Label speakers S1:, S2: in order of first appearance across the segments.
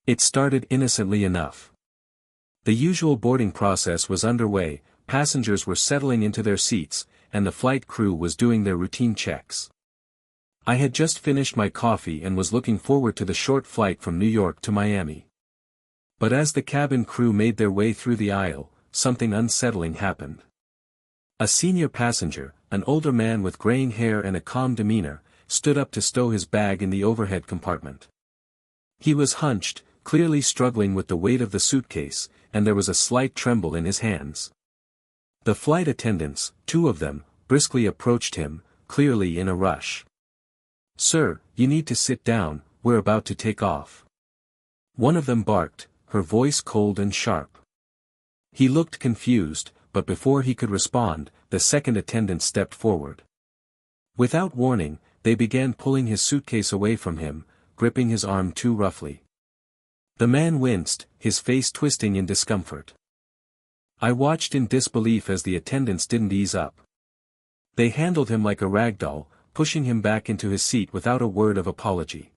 S1: It started innocently enough. The usual boarding process was underway, passengers were settling into their seats, and the flight crew was doing their routine checks. I had just finished my coffee and was looking forward to the short flight from New York to Miami. But as the cabin crew made their way through the aisle, something unsettling happened. A senior passenger, an older man with graying hair and a calm demeanor, stood up to stow his bag in the overhead compartment. He was hunched, clearly struggling with the weight of the suitcase, and there was a slight tremble in his hands. The flight attendants, 2 of them, briskly approached him, clearly in a rush. "Sir, you need to sit down, we're about to take off." One of them barked, her voice cold and sharp. He looked confused, but before he could respond, the second attendant stepped forward. Without warning, they began pulling his suitcase away from him, gripping his arm too roughly. The man winced, his face twisting in discomfort. I watched in disbelief as the attendants didn't ease up. They handled him like a rag doll, pushing him back into his seat without a word of apology.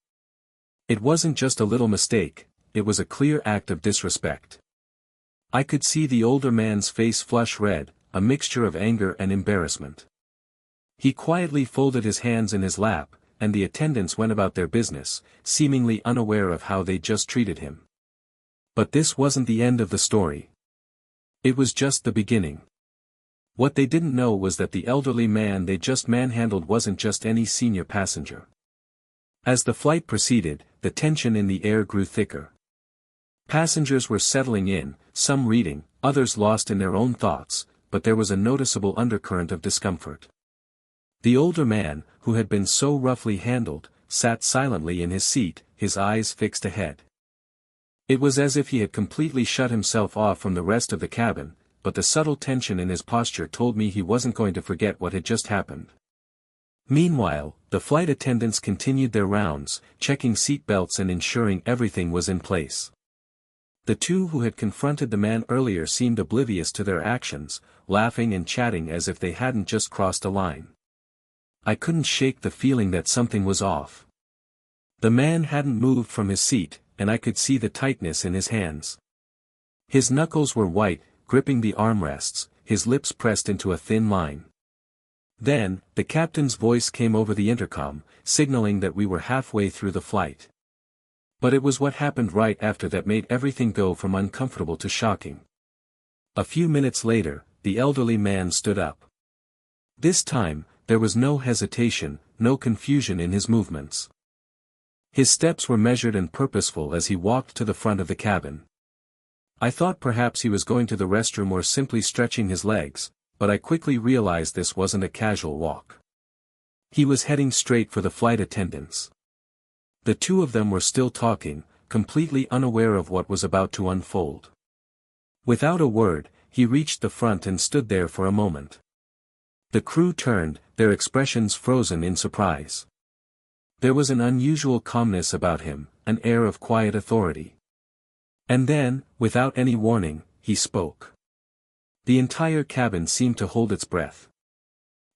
S1: It wasn't just a little mistake, it was a clear act of disrespect. I could see the older man's face flush red, a mixture of anger and embarrassment. He quietly folded his hands in his lap, and the attendants went about their business, seemingly unaware of how they just treated him. But this wasn't the end of the story. It was just the beginning. What they didn't know was that the elderly man they just manhandled wasn't just any senior passenger. As the flight proceeded, the tension in the air grew thicker. Passengers were settling in, some reading, others lost in their own thoughts, but there was a noticeable undercurrent of discomfort. The older man, who had been so roughly handled, sat silently in his seat, his eyes fixed ahead. It was as if he had completely shut himself off from the rest of the cabin, but the subtle tension in his posture told me he wasn't going to forget what had just happened. Meanwhile, the flight attendants continued their rounds, checking seat belts and ensuring everything was in place. The 2 who had confronted the man earlier seemed oblivious to their actions, laughing and chatting as if they hadn't just crossed a line. I couldn't shake the feeling that something was off. The man hadn't moved from his seat, and I could see the tightness in his hands. His knuckles were white, gripping the armrests, his lips pressed into a thin line. Then, the captain's voice came over the intercom, signaling that we were halfway through the flight. But it was what happened right after that made everything go from uncomfortable to shocking. A few minutes later, the elderly man stood up. This time, there was no hesitation, no confusion in his movements. His steps were measured and purposeful as he walked to the front of the cabin. I thought perhaps he was going to the restroom or simply stretching his legs, but I quickly realized this wasn't a casual walk. He was heading straight for the flight attendants. The 2 of them were still talking, completely unaware of what was about to unfold. Without a word, he reached the front and stood there for a moment. The crew turned, their expressions frozen in surprise. There was an unusual calmness about him, an air of quiet authority. And then, without any warning, he spoke. The entire cabin seemed to hold its breath.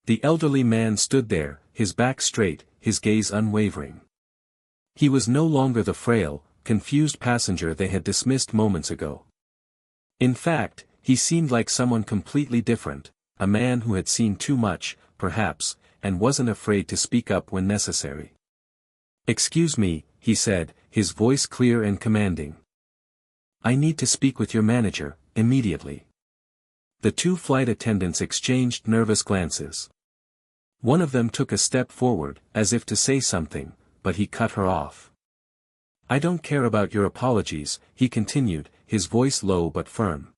S1: The elderly man stood there, his back straight, his gaze unwavering. He was no longer the frail, confused passenger they had dismissed moments ago. In fact, he seemed like someone completely different, a man who had seen too much, perhaps, and wasn't afraid to speak up when necessary. "Excuse me," he said, his voice clear and commanding. "I need to speak with your manager, immediately." The 2 flight attendants exchanged nervous glances. One of them took a step forward, as if to say something, but he cut her off. "I don't care about your apologies," he continued, his voice low but firm.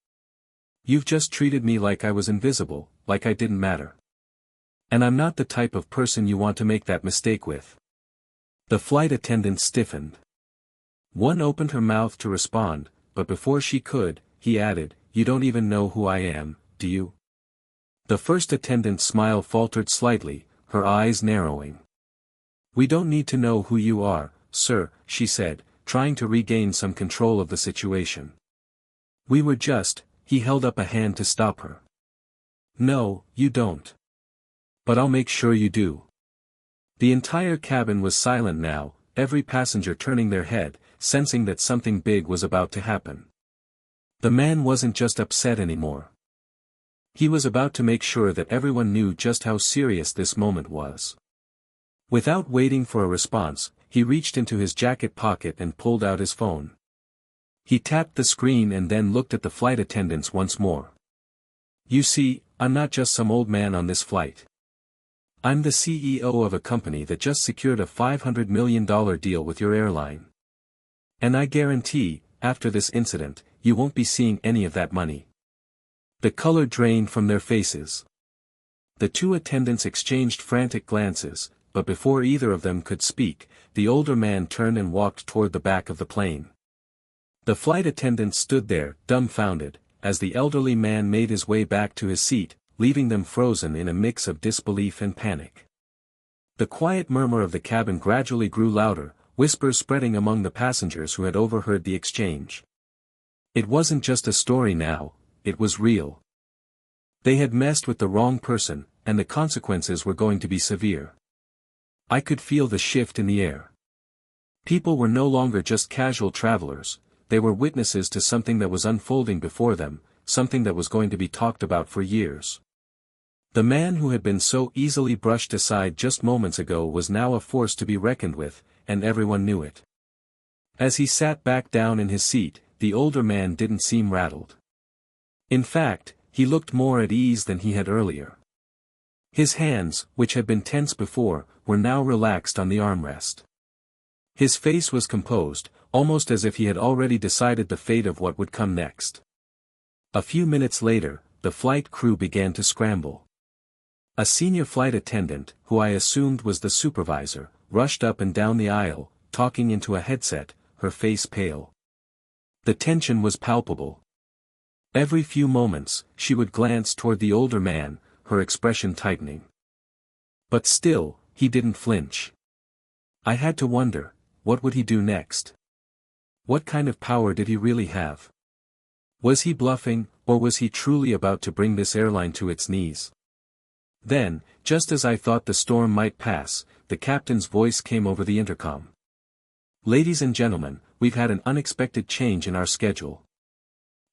S1: "You've just treated me like I was invisible, like I didn't matter. And I'm not the type of person you want to make that mistake with." The flight attendant stiffened. One opened her mouth to respond, but before she could, he added, "You don't even know who I am, do you?" The first attendant's smile faltered slightly, her eyes narrowing. "We don't need to know who you are, sir," she said, trying to regain some control of the situation. "We were just," he held up a hand to stop her. "No, you don't. But I'll make sure you do." The entire cabin was silent now, every passenger turning their head, sensing that something big was about to happen. The man wasn't just upset anymore. He was about to make sure that everyone knew just how serious this moment was. Without waiting for a response, he reached into his jacket pocket and pulled out his phone. He tapped the screen and then looked at the flight attendants once more. "You see, I'm not just some old man on this flight. I'm the CEO of a company that just secured a $500 million deal with your airline. And I guarantee, after this incident, you won't be seeing any of that money." The color drained from their faces. The two attendants exchanged frantic glances, but before either of them could speak, the older man turned and walked toward the back of the plane. The flight attendants stood there, dumbfounded, as the elderly man made his way back to his seat, leaving them frozen in a mix of disbelief and panic. The quiet murmur of the cabin gradually grew louder, whispers spreading among the passengers who had overheard the exchange. It wasn't just a story now, it was real. They had messed with the wrong person, and the consequences were going to be severe. I could feel the shift in the air. People were no longer just casual travelers, they were witnesses to something that was unfolding before them, something that was going to be talked about for years. The man who had been so easily brushed aside just moments ago was now a force to be reckoned with, and everyone knew it. As he sat back down in his seat, the older man didn't seem rattled. In fact, he looked more at ease than he had earlier. His hands, which had been tense before, were now relaxed on the armrest. His face was composed, almost as if he had already decided the fate of what would come next. A few minutes later, the flight crew began to scramble. A senior flight attendant, who I assumed was the supervisor, rushed up and down the aisle, talking into a headset, her face pale. The tension was palpable. Every few moments, she would glance toward the older man, her expression tightening. But still, he didn't flinch. I had to wonder, what would he do next? What kind of power did he really have? Was he bluffing, or was he truly about to bring this airline to its knees? Then, just as I thought the storm might pass, the captain's voice came over the intercom. "Ladies and gentlemen, we've had an unexpected change in our schedule.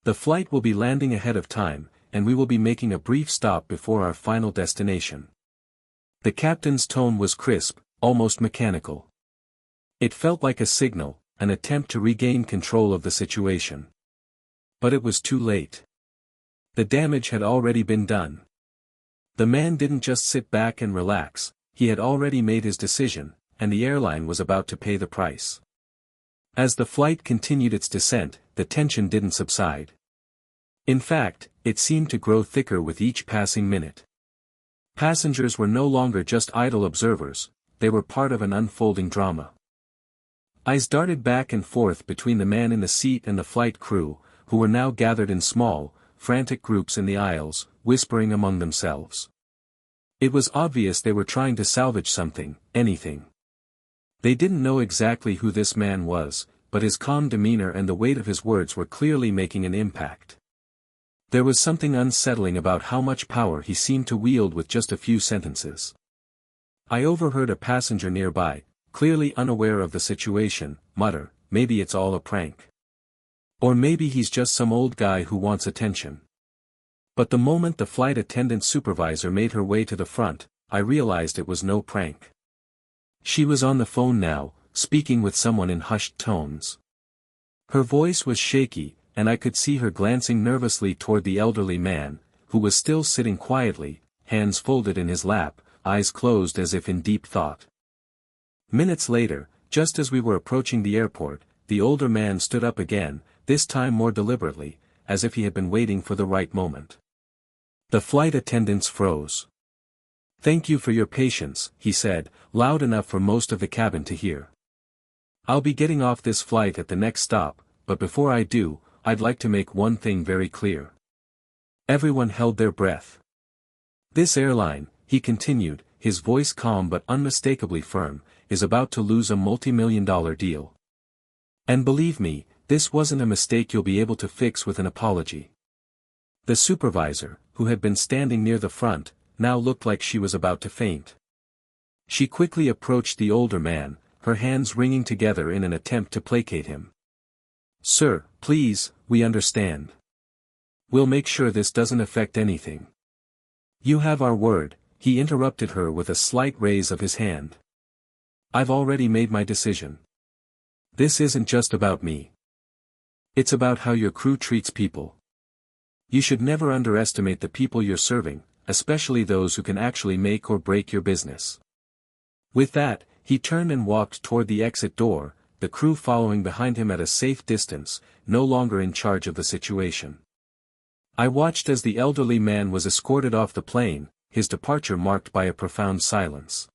S1: The flight will be landing ahead of time, and we will be making a brief stop before our final destination." The captain's tone was crisp, almost mechanical. It felt like a signal, an attempt to regain control of the situation. But it was too late. The damage had already been done. The man didn't just sit back and relax, he had already made his decision, and the airline was about to pay the price. As the flight continued its descent, the tension didn't subside. In fact, it seemed to grow thicker with each passing minute. Passengers were no longer just idle observers, they were part of an unfolding drama. Eyes darted back and forth between the man in the seat and the flight crew, who were now gathered in small, frantic groups in the aisles, whispering among themselves. It was obvious they were trying to salvage something, anything. They didn't know exactly who this man was, but his calm demeanor and the weight of his words were clearly making an impact. There was something unsettling about how much power he seemed to wield with just a few sentences. I overheard a passenger nearby, clearly unaware of the situation, mutter, "Maybe it's all a prank. Or maybe he's just some old guy who wants attention." But the moment the flight attendant supervisor made her way to the front, I realized it was no prank. She was on the phone now, speaking with someone in hushed tones. Her voice was shaky, and I could see her glancing nervously toward the elderly man, who was still sitting quietly, hands folded in his lap, eyes closed as if in deep thought. Minutes later, just as we were approaching the airport, the older man stood up again, this time more deliberately, as if he had been waiting for the right moment. The flight attendants froze. "Thank you for your patience," he said, loud enough for most of the cabin to hear. "I'll be getting off this flight at the next stop, but before I do, I'd like to make one thing very clear." Everyone held their breath. "This airline," he continued, his voice calm but unmistakably firm, "is about to lose a multi-million-dollar deal. And believe me, this wasn't a mistake you'll be able to fix with an apology." The supervisor, who had been standing near the front, now looked like she was about to faint. She quickly approached the older man, her hands wringing together in an attempt to placate him. "Sir, please, we understand. We'll make sure this doesn't affect anything." "You have our word," he interrupted her with a slight raise of his hand. "I've already made my decision. This isn't just about me. It's about how your crew treats people. You should never underestimate the people you're serving, especially those who can actually make or break your business." With that, he turned and walked toward the exit door, the crew following behind him at a safe distance, no longer in charge of the situation. I watched as the elderly man was escorted off the plane, his departure marked by a profound silence.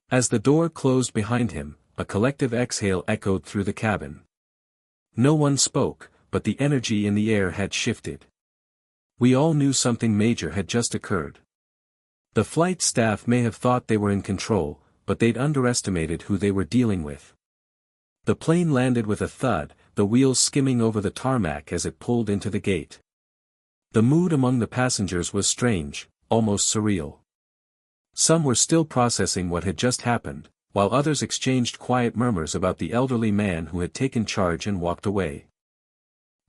S1: As the door closed behind him, a collective exhale echoed through the cabin. No one spoke, but the energy in the air had shifted. We all knew something major had just occurred. The flight staff may have thought they were in control, but they'd underestimated who they were dealing with. The plane landed with a thud, the wheels skimming over the tarmac as it pulled into the gate. The mood among the passengers was strange, almost surreal. Some were still processing what had just happened, while others exchanged quiet murmurs about the elderly man who had taken charge and walked away.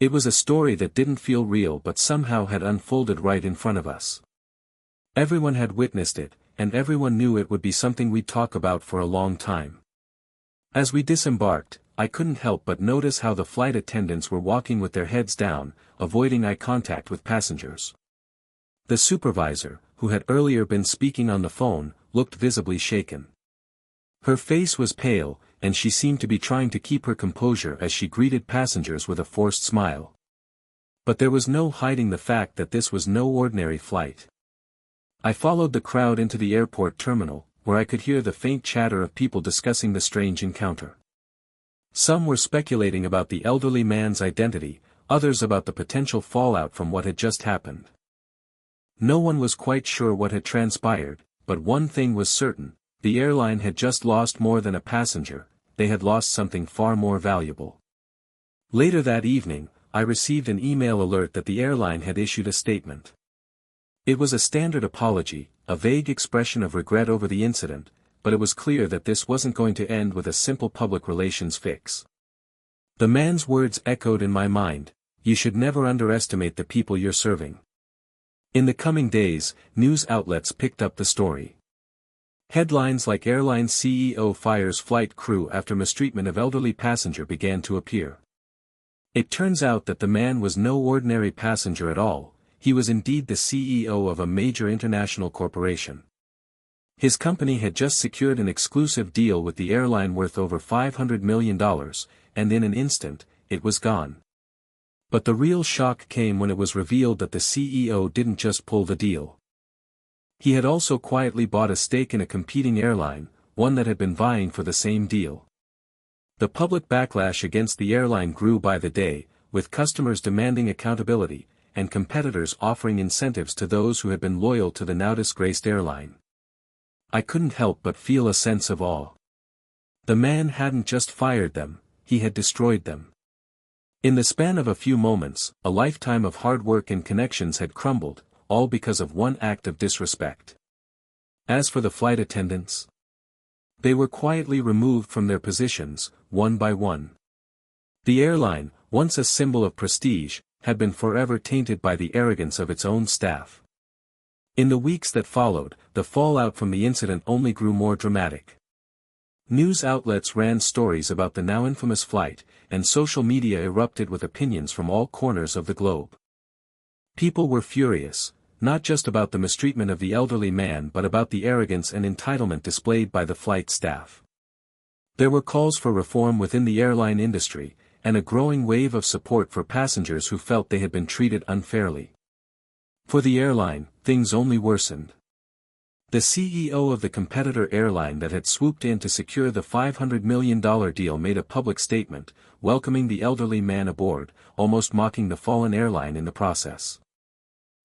S1: It was a story that didn't feel real but somehow had unfolded right in front of us. Everyone had witnessed it, and everyone knew it would be something we'd talk about for a long time. As we disembarked, I couldn't help but notice how the flight attendants were walking with their heads down, avoiding eye contact with passengers. The supervisor, who had earlier been speaking on the phone, looked visibly shaken. Her face was pale, and she seemed to be trying to keep her composure as she greeted passengers with a forced smile. But there was no hiding the fact that this was no ordinary flight. I followed the crowd into the airport terminal, where I could hear the faint chatter of people discussing the strange encounter. Some were speculating about the elderly man's identity, others about the potential fallout from what had just happened. No one was quite sure what had transpired, but one thing was certain: the airline had just lost more than a passenger, they had lost something far more valuable. Later that evening, I received an email alert that the airline had issued a statement. It was a standard apology, a vague expression of regret over the incident, but it was clear that this wasn't going to end with a simple public relations fix. The man's words echoed in my mind: "You should never underestimate the people you're serving." In the coming days, news outlets picked up the story. Headlines like "Airline CEO fires flight crew after mistreatment of elderly passenger" began to appear. It turns out that the man was no ordinary passenger at all, he was indeed the CEO of a major international corporation. His company had just secured an exclusive deal with the airline worth over $500 million, and in an instant, it was gone. But the real shock came when it was revealed that the CEO didn't just pull the deal. He had also quietly bought a stake in a competing airline, one that had been vying for the same deal. The public backlash against the airline grew by the day, with customers demanding accountability, and competitors offering incentives to those who had been loyal to the now disgraced airline. I couldn't help but feel a sense of awe. The man hadn't just fired them, he had destroyed them. In the span of a few moments, a lifetime of hard work and connections had crumbled, all because of one act of disrespect. As for the flight attendants, they were quietly removed from their positions, one by one. The airline, once a symbol of prestige, had been forever tainted by the arrogance of its own staff. In the weeks that followed, the fallout from the incident only grew more dramatic. News outlets ran stories about the now infamous flight, and social media erupted with opinions from all corners of the globe. People were furious, not just about the mistreatment of the elderly man but about the arrogance and entitlement displayed by the flight staff. There were calls for reform within the airline industry, and a growing wave of support for passengers who felt they had been treated unfairly. For the airline, things only worsened. The CEO of the competitor airline that had swooped in to secure the $500 million deal made a public statement, welcoming the elderly man aboard, almost mocking the fallen airline in the process.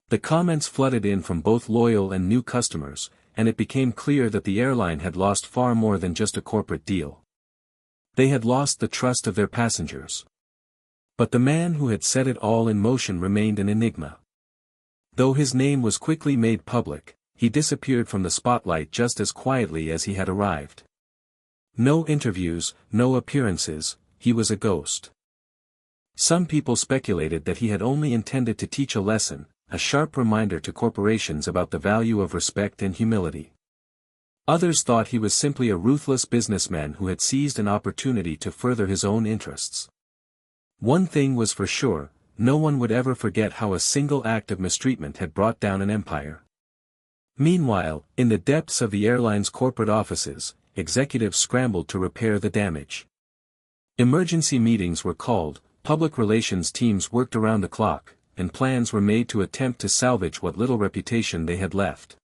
S1: The comments flooded in from both loyal and new customers, and it became clear that the airline had lost far more than just a corporate deal. They had lost the trust of their passengers. But the man who had set it all in motion remained an enigma. Though his name was quickly made public, he disappeared from the spotlight just as quietly as he had arrived. No interviews, no appearances, he was a ghost. Some people speculated that he had only intended to teach a lesson, a sharp reminder to corporations about the value of respect and humility. Others thought he was simply a ruthless businessman who had seized an opportunity to further his own interests. One thing was for sure, no one would ever forget how a single act of mistreatment had brought down an empire. Meanwhile, in the depths of the airline's corporate offices, executives scrambled to repair the damage. Emergency meetings were called, public relations teams worked around the clock, and plans were made to attempt to salvage what little reputation they had left.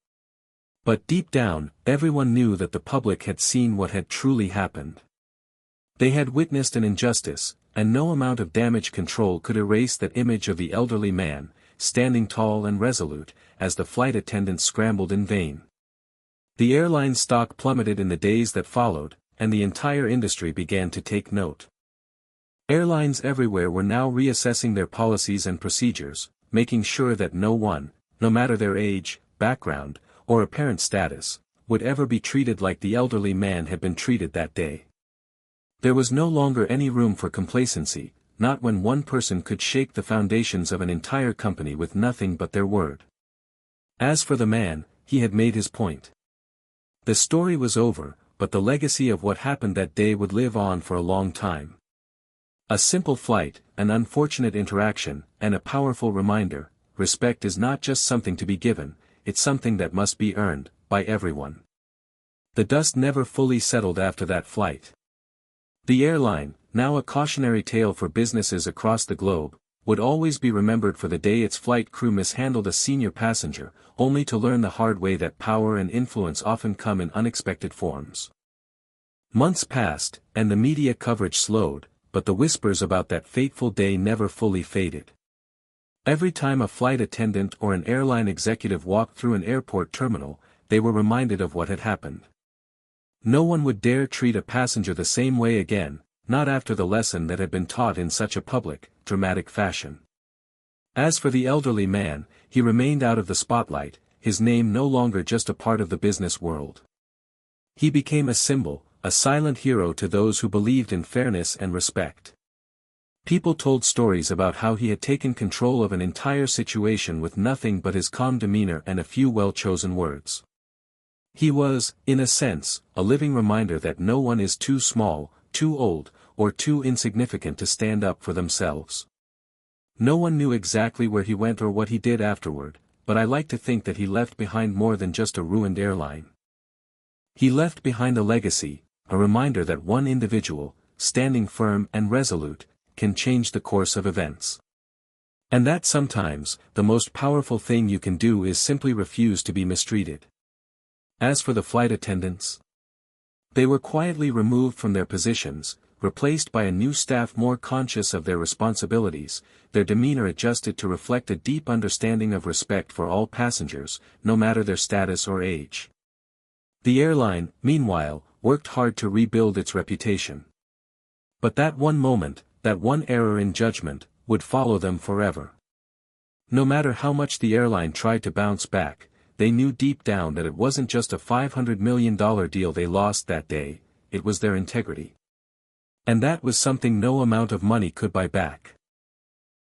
S1: But deep down, everyone knew that the public had seen what had truly happened. They had witnessed an injustice, and no amount of damage control could erase that image of the elderly man, standing tall and resolute, as the flight attendants scrambled in vain. The airline stock plummeted in the days that followed, and the entire industry began to take note. Airlines everywhere were now reassessing their policies and procedures, making sure that no one, no matter their age, background, or apparent status, would ever be treated like the elderly man had been treated that day. There was no longer any room for complacency, not when one person could shake the foundations of an entire company with nothing but their word. As for the man, he had made his point. The story was over, but the legacy of what happened that day would live on for a long time. A simple flight, an unfortunate interaction, and a powerful reminder: respect is not just something to be given, it's something that must be earned, by everyone. The dust never fully settled after that flight. The airline, now a cautionary tale for businesses across the globe, would always be remembered for the day its flight crew mishandled a senior passenger, only to learn the hard way that power and influence often come in unexpected forms. Months passed, and the media coverage slowed, but the whispers about that fateful day never fully faded. Every time a flight attendant or an airline executive walked through an airport terminal, they were reminded of what had happened. No one would dare treat a passenger the same way again, not after the lesson that had been taught in such a public, dramatic fashion. As for the elderly man, he remained out of the spotlight, his name no longer just a part of the business world. He became a symbol, a silent hero to those who believed in fairness and respect. People told stories about how he had taken control of an entire situation with nothing but his calm demeanor and a few well-chosen words. He was, in a sense, a living reminder that no one is too small, too old, or too insignificant to stand up for themselves. No one knew exactly where he went or what he did afterward, but I like to think that he left behind more than just a ruined airline. He left behind a legacy, a reminder that one individual, standing firm and resolute, can change the course of events. And that sometimes, the most powerful thing you can do is simply refuse to be mistreated. As for the flight attendants, they were quietly removed from their positions, replaced by a new staff more conscious of their responsibilities, their demeanor adjusted to reflect a deep understanding of respect for all passengers, no matter their status or age. The airline, meanwhile, worked hard to rebuild its reputation. But that one moment, that one error in judgment, would follow them forever. No matter how much the airline tried to bounce back, they knew deep down that it wasn't just a $500 million deal they lost that day, it was their integrity. And that was something no amount of money could buy back.